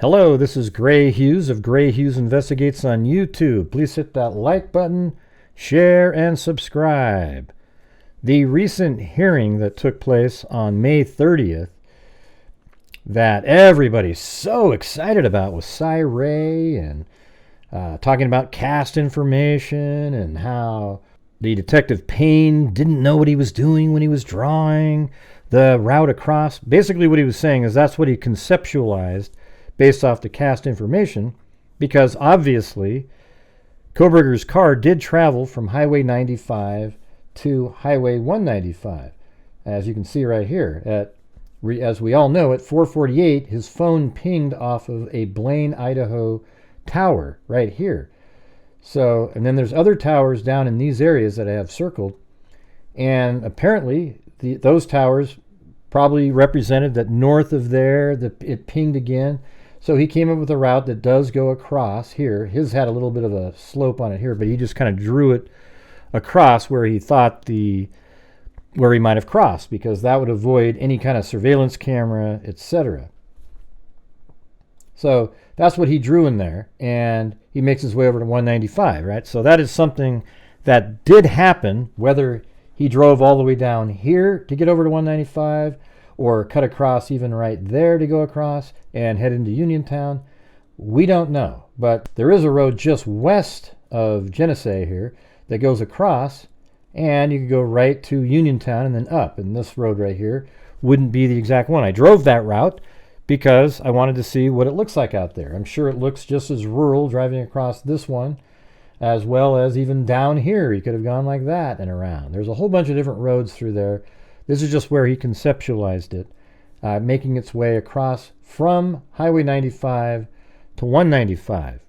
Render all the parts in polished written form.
Hello, this is Gray Hughes of Gray Hughes Investigates on YouTube. Please hit that like button, share, and subscribe. The recent hearing that took place on May 30th that everybody's so excited about was Cy Ray and talking about cast information and how the Detective Payne didn't know what he was doing when he was drawing the route across. Basically what he was saying is that's what he conceptualized based off the cast information, because obviously Kohberger's car did travel from Highway 95 to Highway 195. As you can see right here, as we all know, at 4:48, his phone pinged off of a Blaine, Idaho tower right here. So, and then there's other towers down in these areas that I have circled, and apparently those towers probably represented that north of there, it pinged again. So he came up with a route that does go across here. His had a little bit of a slope on it here, but he just kind of drew it across where he thought where he might have crossed, because that would avoid any kind of surveillance camera, etc. So that's what he drew in there, and he makes his way over to 195, right? So that is something that did happen, whether he drove all the way down here to get over to 195 or cut across even right there to go across and head into Uniontown. We don't know, but there is a road just west of Genesee here that goes across, and you could go right to Uniontown and then up. And this road right here wouldn't be the exact one. I drove that route because I wanted to see what it looks like out there. I'm sure it looks just as rural driving across this one, as well as even down here. You could have gone like that and around. There's a whole bunch of different roads through there. This is just where he conceptualized it, making its way across from Highway 95 to 195.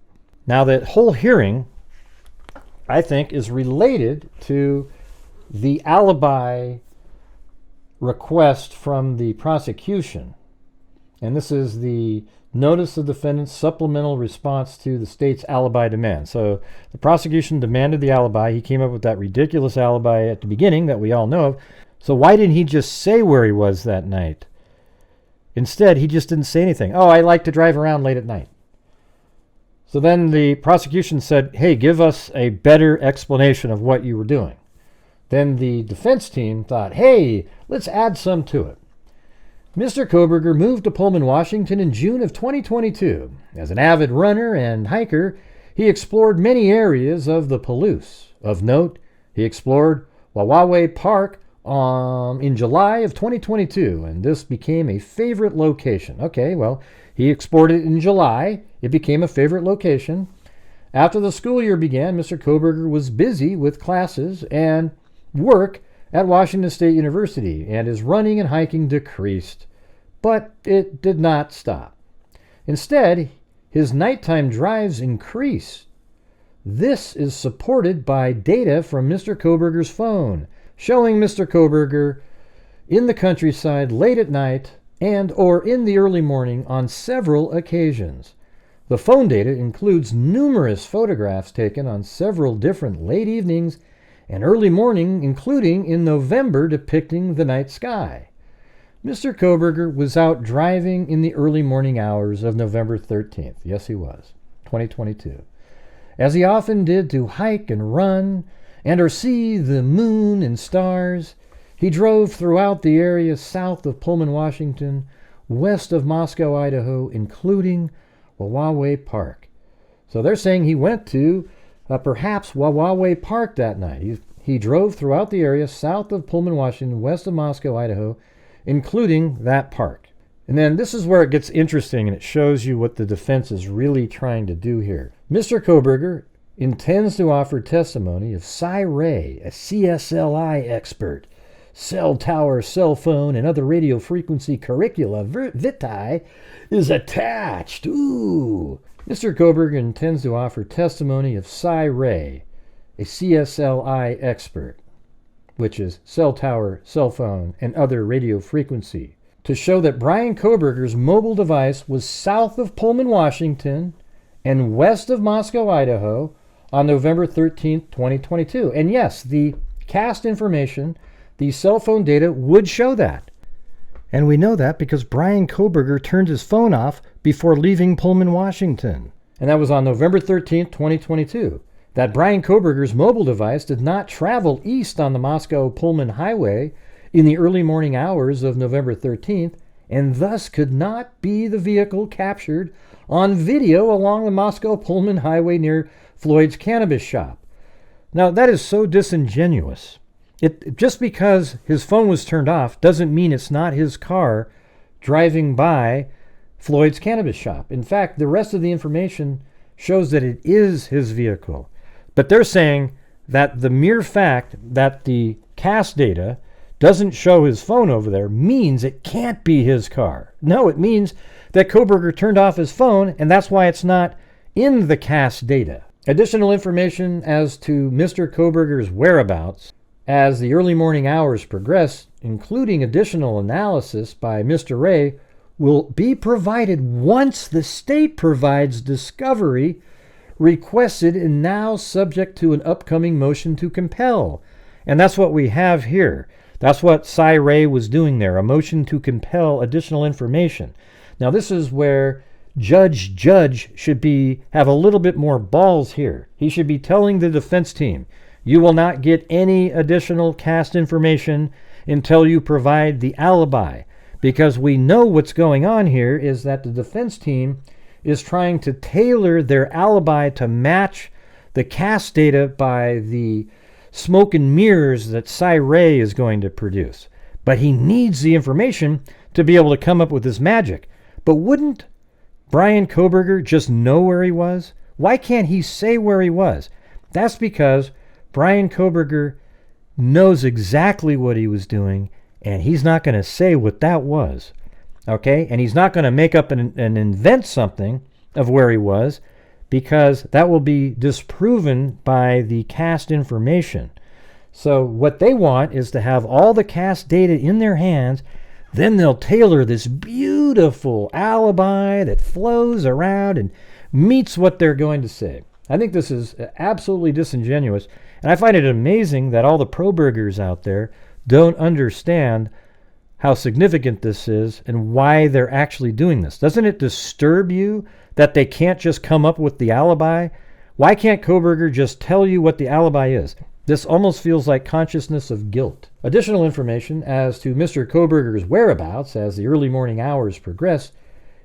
Now, that whole hearing, I think, is related to the alibi request from the prosecution. And this is the notice of defendant's supplemental response to the state's alibi demand. So the prosecution demanded the alibi. He came up with that ridiculous alibi at the beginning that we all know of. So why didn't he just say where he was that night? Instead, he just didn't say anything. Oh, I like to drive around late at night. So then the prosecution said, hey, give us a better explanation of what you were doing. Then the defense team thought, hey, let's add some to it. Mr. Kohberger moved to Pullman, Washington in June of 2022. As an avid runner and hiker, he explored many areas of the Palouse. Of note, he explored Wawaway Park in July of 2022, and this became a favorite location. Okay, well, he explored it in July. It became a favorite location. After the school year began, Mr. Kohberger was busy with classes and work at Washington State University, and his running and hiking decreased, but it did not stop. Instead, his nighttime drives increased. This is supported by data from Mr. Kohberger's phone, showing Mr. Kohberger in the countryside late at night and or in the early morning on several occasions. The phone data includes numerous photographs taken on several different late evenings and early morning, including in November, depicting the night sky. Mr. Kohberger was out driving in the early morning hours of November 13th. Yes, he was. 2022. As he often did to hike and run and or see the moon and stars, he drove throughout the area south of Pullman, Washington, west of Moscow, Idaho, including Wawaway Park. So they're saying he went to perhaps Wawaway Park that night. He drove throughout the area south of Pullman, Washington, west of Moscow, Idaho, including that park. And then this is where it gets interesting, and it shows you what the defense is really trying to do here. Mr. Kohberger intends to offer testimony of Cy Ray, a CSLI expert, cell tower, cell phone, and other radio frequency curricula vitae is attached. Ooh. Mr. Kohberger intends to offer testimony of Cy Ray, a CSLI expert, which is cell tower, cell phone, and other radio frequency, to show that Bryan Kohberger's mobile device was south of Pullman, Washington, and west of Moscow, Idaho, on November 13th, 2022. And yes, the cast information, the cell phone data would show that. And we know that because Bryan Kohberger turned his phone off before leaving Pullman, Washington. And that was on November 13th, 2022. That Bryan Kohberger's mobile device did not travel east on the Moscow-Pullman highway in the early morning hours of November 13th, and thus could not be the vehicle captured on video along the Moscow-Pullman highway near Floyd's cannabis shop. Now, that is so disingenuous. Just because his phone was turned off doesn't mean it's not his car driving by Floyd's cannabis shop. In fact, the rest of the information shows that it is his vehicle. But they're saying that the mere fact that the CAS data doesn't show his phone over there means it can't be his car. No, it means that Kohberger turned off his phone, and that's why it's not in the CAS data. Additional information as to Mr. Kohberger's whereabouts as the early morning hours progress, including additional analysis by Mr. Ray, will be provided once the state provides discovery requested and now subject to an upcoming motion to compel. And that's what we have here. That's what Cy Ray was doing there, a motion to compel additional information. Now this is where Judge should have a little bit more balls here. He should be telling the defense team, you will not get any additional CAS information until you provide the alibi. Because we know what's going on here is that the defense team is trying to tailor their alibi to match the CAS data by the smoke and mirrors that Cy Ray is going to produce. But he needs the information to be able to come up with this magic. But wouldn't Bryan Kohberger just know where he was? Why can't he say where he was? That's because Bryan Kohberger knows exactly what he was doing, and he's not going to say what that was. Okay? And he's not going to make up and invent something of where he was, because that will be disproven by the CAS information. So what they want is to have all the CAS data in their hands. Then they'll tailor this beautiful alibi that flows around and meets what they're going to say. I think this is absolutely disingenuous, and I find it amazing that all the pro-burgers out there don't understand how significant this is and why they're actually doing this. Doesn't it disturb you that they can't just come up with the alibi? Why can't Kohberger just tell you what the alibi is? This almost feels like consciousness of guilt. Additional information as to Mr. Kohberger's whereabouts as the early morning hours progress,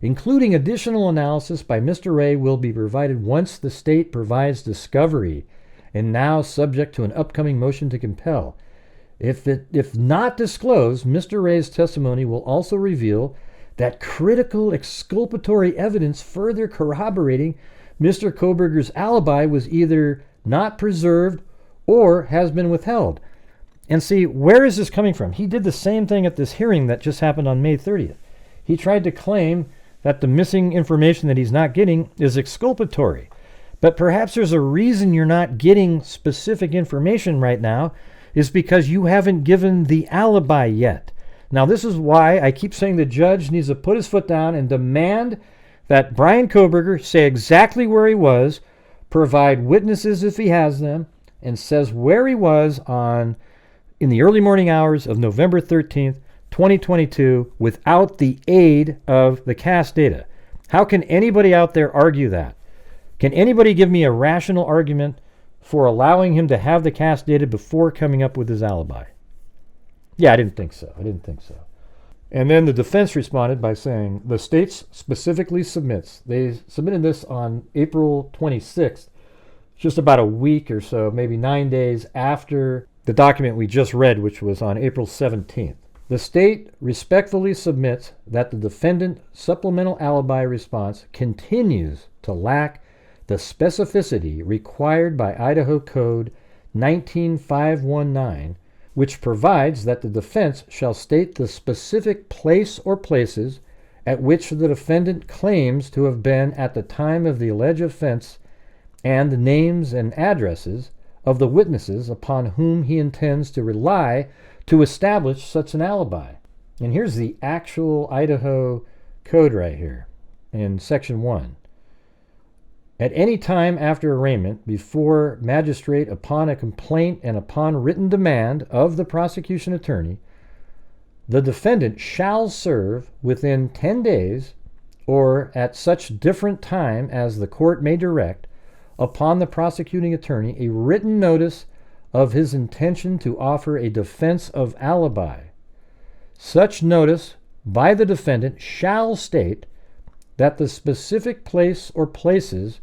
including additional analysis by Mr. Ray, will be provided once the state provides discovery, and now subject to an upcoming motion to compel. If not disclosed, Mr. Ray's testimony will also reveal that critical exculpatory evidence further corroborating Mr. Kohberger's alibi was either not preserved or has been withheld. And see, where is this coming from? He did the same thing at this hearing that just happened on May 30th. He tried to claim that the missing information that he's not getting is exculpatory. But perhaps there's a reason you're not getting specific information right now, is because you haven't given the alibi yet. Now, this is why I keep saying the judge needs to put his foot down and demand that Bryan Kohberger say exactly where he was, provide witnesses if he has them, and says where he was in the early morning hours of November 13th, 2022, without the aid of the CAS data. How can anybody out there argue that? Can anybody give me a rational argument for allowing him to have the CAS data before coming up with his alibi? Yeah, I didn't think so. And then the defense responded by saying, the state specifically submits. They submitted this on April 26th, just about a week or so, maybe 9 days after the document we just read, which was on April 17th. The state respectfully submits that the defendant supplemental alibi response continues to lack the specificity required by Idaho Code 19519, which provides that the defense shall state the specific place or places at which the defendant claims to have been at the time of the alleged offense, and the names and addresses of the witnesses upon whom he intends to rely to establish such an alibi. And here's the actual Idaho code right here in section 1. At any time after arraignment, before magistrate, upon a complaint and upon written demand of the prosecution attorney, the defendant shall serve within 10 days or at such different time as the court may direct, upon the prosecuting attorney a written notice of his intention to offer a defense of alibi. Such notice by the defendant shall state that the specific place or places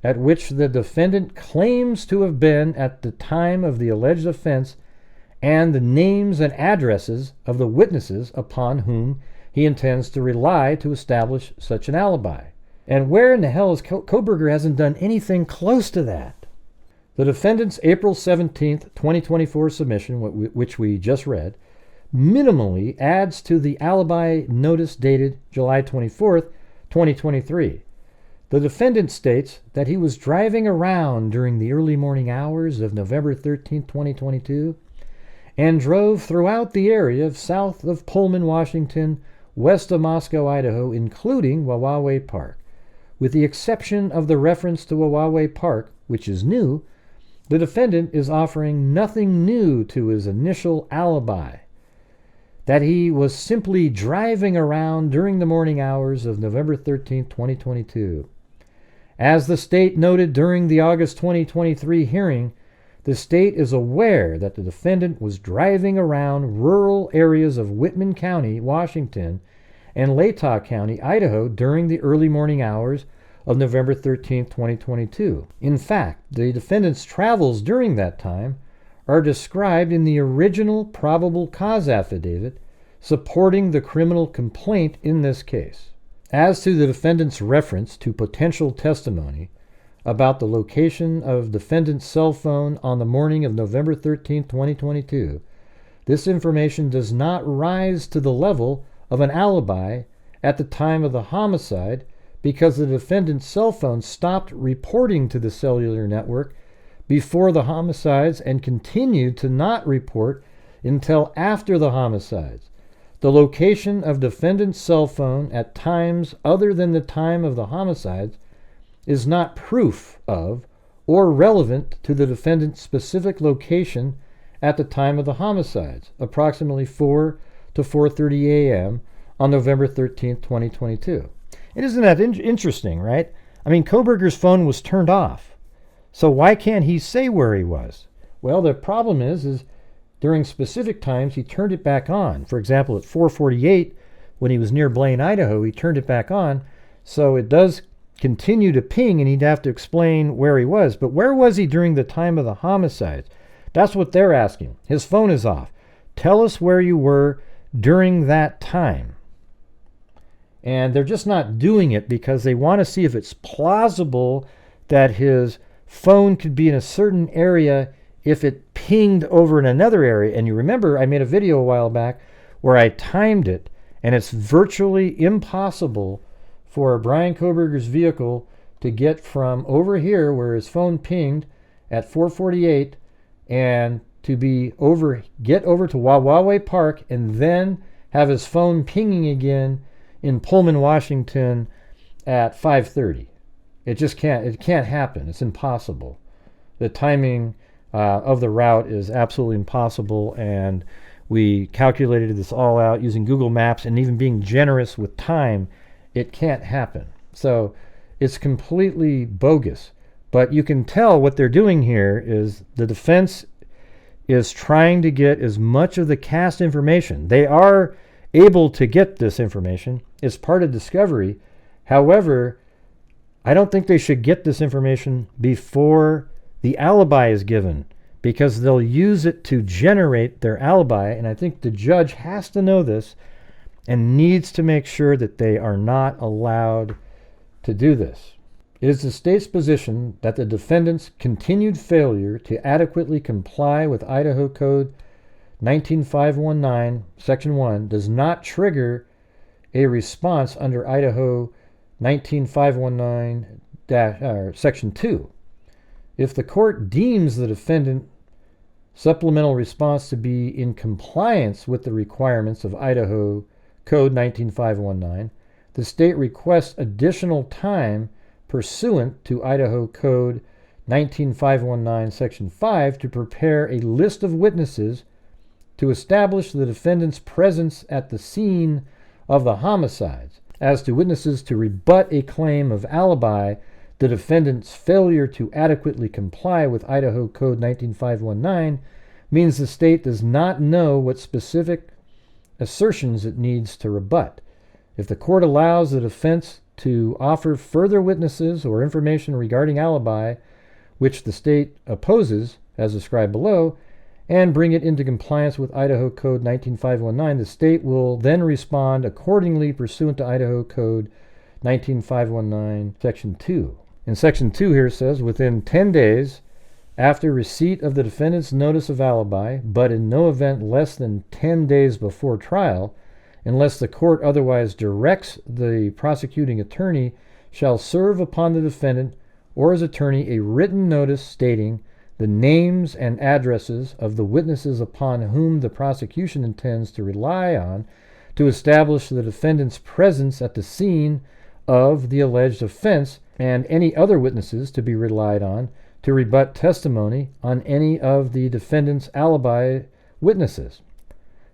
at which the defendant claims to have been at the time of the alleged offense and the names and addresses of the witnesses upon whom he intends to rely to establish such an alibi. And where in the hell is Kohberger hasn't done anything close to that? The defendant's April 17th, 2024 submission, which we just read, minimally adds to the alibi notice dated July 24th, 2023. The defendant states that he was driving around during the early morning hours of November 13th, 2022, and drove throughout the area south of Pullman, Washington, west of Moscow, Idaho, including Wawawe Park. With the exception of the reference to Wawawe Park, which is new, the defendant is offering nothing new to his initial alibi, that he was simply driving around during the morning hours of November 13, 2022. As the state noted during the August 2023 hearing, the state is aware that the defendant was driving around rural areas of Whitman County, Washington, and Latah County, Idaho, during the early morning hours of November 13, 2022. In fact, the defendant's travels during that time are described in the original probable cause affidavit supporting the criminal complaint in this case. As to the defendant's reference to potential testimony about the location of defendant's cell phone on the morning of November 13, 2022, this information does not rise to the level of an alibi at the time of the homicide because the defendant's cell phone stopped reporting to the cellular network before the homicides and continued to not report until after the homicides. The location of defendant's cell phone at times other than the time of the homicides is not proof of or relevant to the defendant's specific location at the time of the homicides, approximately 4 to 4:30 a.m. on November 13th, 2022. And isn't that interesting, right? I mean, Kohberger's phone was turned off. So why can't he say where he was? Well, the problem is during specific times he turned it back on. For example, at 4:48, when he was near Blaine, Idaho, he turned it back on. So it does continue to ping, and he'd have to explain where he was. But where was he during the time of the homicides? That's what they're asking. His phone is off. Tell us where you were during that time. And they're just not doing it because they want to see if it's plausible that his phone could be in a certain area if it pinged over in another area. And you remember I made a video a while back where I timed it, and it's virtually impossible for Bryan Kohberger's vehicle to get from over here where his phone pinged at 4:48 and to get over to Wawawe Park and then have his phone pinging again in Pullman, Washington at 5:30. It can't happen. It's impossible. The timing of the route is absolutely impossible, and we calculated this all out using Google Maps, and even being generous with time, it can't happen. So it's completely bogus. But you can tell what they're doing here is the defense is trying to get as much of the cast information. They are able to get this information. It's part of discovery. However, I don't think they should get this information before the alibi is given, because they'll use it to generate their alibi, and I think the judge has to know this and needs to make sure that they are not allowed to do this. It is the state's position that the defendant's continued failure to adequately comply with Idaho Code 19519, Section 1, does not trigger a response under Idaho 19519, Section 2. If the court deems the defendant supplemental response to be in compliance with the requirements of Idaho Code 19519, the state requests additional time pursuant to Idaho Code 19519, Section 5, to prepare a list of witnesses to establish the defendant's presence at the scene of the homicides. as to witnesses to rebut a claim of alibi, the defendant's failure to adequately comply with Idaho Code 19519 means the state does not know what specific assertions it needs to rebut. If the court allows the defense to offer further witnesses or information regarding alibi, which the state opposes, as described below, and bring it into compliance with Idaho Code 19519, the state will then respond accordingly pursuant to Idaho Code 19519, Section 2. And Section 2 here says, within 10 days after receipt of the defendant's notice of alibi, but in no event less than 10 days before trial, unless the court otherwise directs the prosecuting attorney, shall serve upon the defendant or his attorney a written notice stating the names and addresses of the witnesses upon whom the prosecution intends to rely on to establish the defendant's presence at the scene of the alleged offense, and any other witnesses to be relied on to rebut testimony on any of the defendant's alibi witnesses.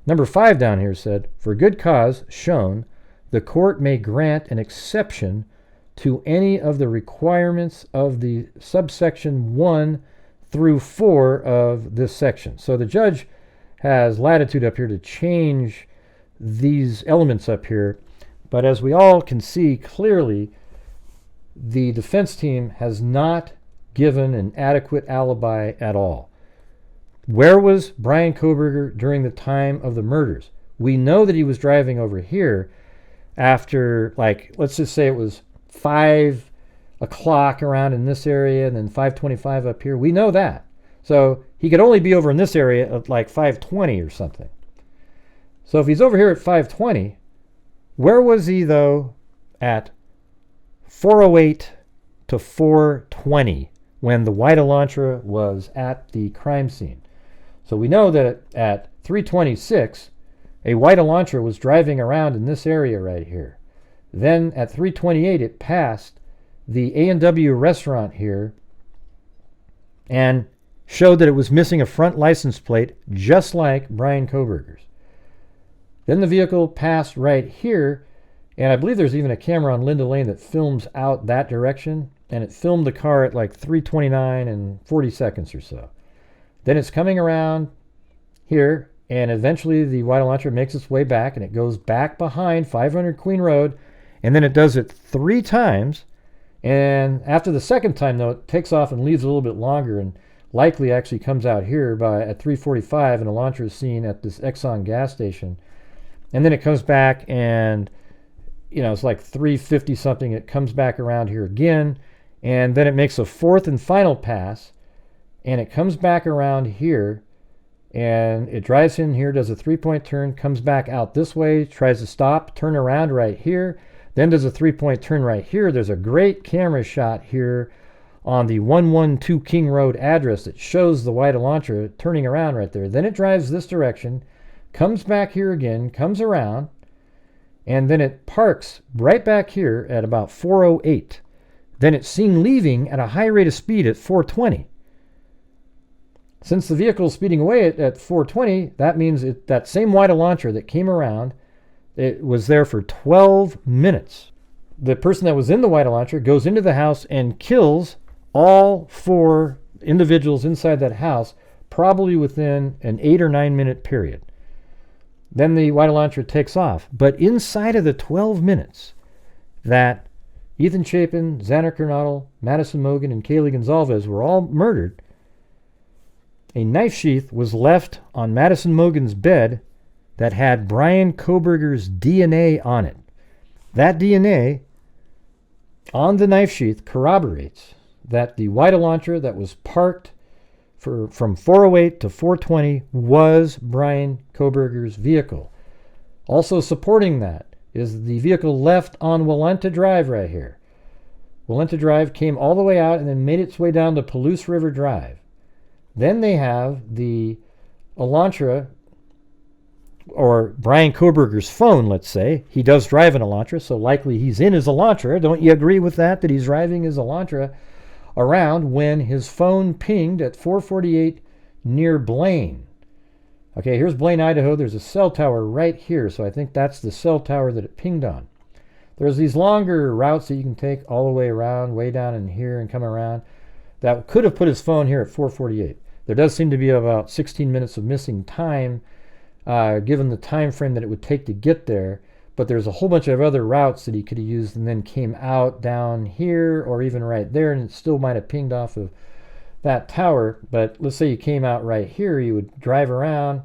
Number 5 down here said, for good cause shown, the court may grant an exception to any of the requirements of the subsection 1 through 4 of this section. So the judge has latitude up here to change these elements up here, but as we all can see clearly, the defense team has not given an adequate alibi at all. Where was Bryan Kohberger during the time of the murders? We know that he was driving over here after, like, let's just say it was 5 o'clock around in this area and then 5:25 up here. We know that. So he could only be over in this area at like 5:20 or something. So if he's over here at 5:20, where was he though at 4:08 to 4:20 when the white Elantra was at the crime scene? So we know that at 3:26, a white Elantra was driving around in this area right here. Then at 3:28, it passed the A&W restaurant here and showed that it was missing a front license plate, just like Bryan Kohberger's. Then the vehicle passed right here, and I believe there's even a camera on Linda Lane that films out that direction, and it filmed the car at like 3:29 and 40 seconds or so. Then it's coming around here, and eventually the white Elantra makes its way back, and it goes back behind 500 Queen Road, and then it does it 3 times, and after the second time, though, it takes off and leaves a little bit longer, and likely actually comes out here at 3:45, and Elantra is seen at this Exxon gas station, and then it comes back, and it's like 3:50 something, it comes back around here again, and then it makes a 4th and final pass, and it comes back around here, and it drives in here, does a 3-point turn, comes back out this way, tries to stop, turn around right here, then does a 3-point turn right here. There's a great camera shot here on the 112 King Road address that shows the white Elantra turning around right there. Then it drives this direction, comes back here again, comes around, and then it parks right back here at about 4:08. Then it's seen leaving at a high rate of speed at 4:20. Since the vehicle is speeding away at 4:20, that means that same white Elantra that came around, it was there for 12 minutes. The person that was in the white Elantra goes into the house and kills all 4 individuals inside that house, probably within an 8 or 9 minute period. Then the white Elantra takes off. But inside of the 12 minutes that Ethan Chapin, Xander Kernodle, Madison Mogan, and Kaylee Gonzalez were all murdered, a knife sheath was left on Madison Mogan's bed that had Bryan Kohberger's DNA on it. That DNA on the knife sheath corroborates that the white Elantra that was parked from 4:08 to 4:20 was Bryan Kohberger's vehicle. Also supporting that is the vehicle left on Walenta Drive right here. Walenta Drive came all the way out and then made its way down to Palouse River Drive. Then they have the Elantra, or Bryan Kohberger's phone, let's say. He does drive an Elantra, so likely he's in his Elantra. Don't you agree with that he's driving his Elantra around when his phone pinged at 4:48 near Blaine? Okay, here's Blaine, Idaho. There's a cell tower right here, so I think that's the cell tower that it pinged on. there's these longer routes that you can take all the way around, way down in here and come around. That could have put his phone here at 4:48. There does seem to be about 16 minutes of missing time, given the time frame that it would take to get there. But there's a whole bunch of other routes that he could have used and then came out down here or even right there, and it still might have pinged off of that tower. But let's say you came out right here, you would drive around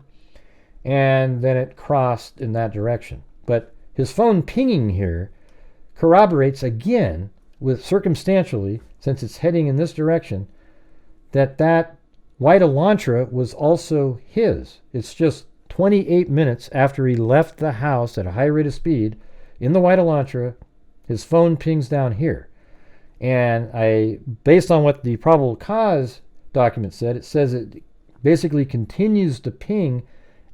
and then it crossed in that direction. But his phone pinging here corroborates again, with circumstantially, since it's heading in this direction, that that white Elantra was also his. It's just 28 minutes after he left the house at a high rate of speed in the white Elantra, his phone pings down here. And based on what the probable cause document said, it says it basically continues to ping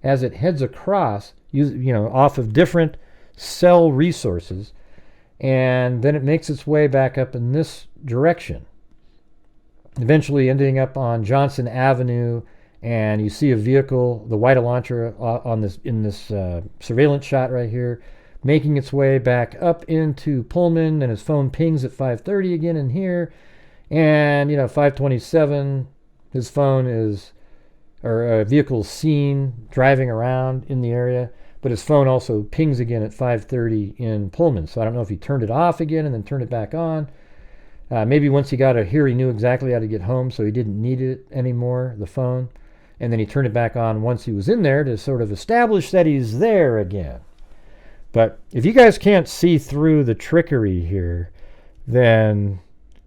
as it heads across, off of different cell resources, and then it makes its way back up in this direction, eventually ending up on Johnson Avenue. And you see a vehicle, the white Elantra, in this surveillance shot right here, making its way back up into Pullman, and his phone pings at 5:30 again in here. And 5:27, his phone a vehicle seen driving around in the area, but his phone also pings again at 5:30 in Pullman. So I don't know if he turned it off again and then turned it back on. Maybe once he got here, he knew exactly how to get home, so he didn't need it anymore, the phone. And then he turned it back on once he was in there to sort of establish that he's there again. But if you guys can't see through the trickery here, and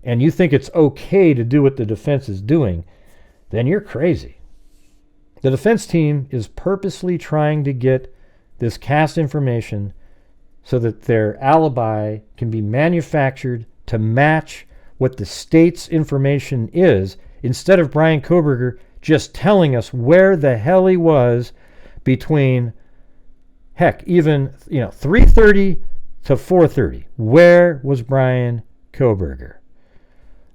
you think it's okay to do what the defense is doing, then you're crazy. The defense team is purposely trying to get this cast information so that their alibi can be manufactured to match what the state's information is, instead of Bryan Kohberger just telling us where the hell he was between, even 3:30 to 4:30. Where was Bryan Kohberger?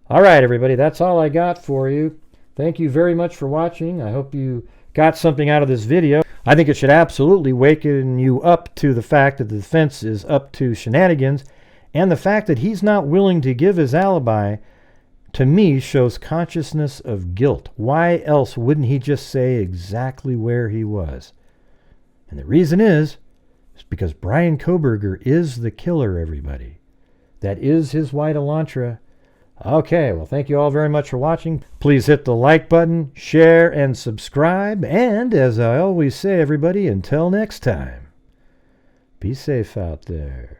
All right, everybody, that's all I got for you. Thank you very much for watching. I hope you got something out of this video. I think it should absolutely waken you up to the fact that the defense is up to shenanigans, and the fact that he's not willing to give his alibi, to me, shows consciousness of guilt. Why else wouldn't he just say exactly where he was? And the reason is because Bryan Kohberger is the killer, everybody. That is his white Elantra. Okay, well, thank you all very much for watching. Please hit the like button, share, and subscribe. And as I always say, everybody, until next time, be safe out there.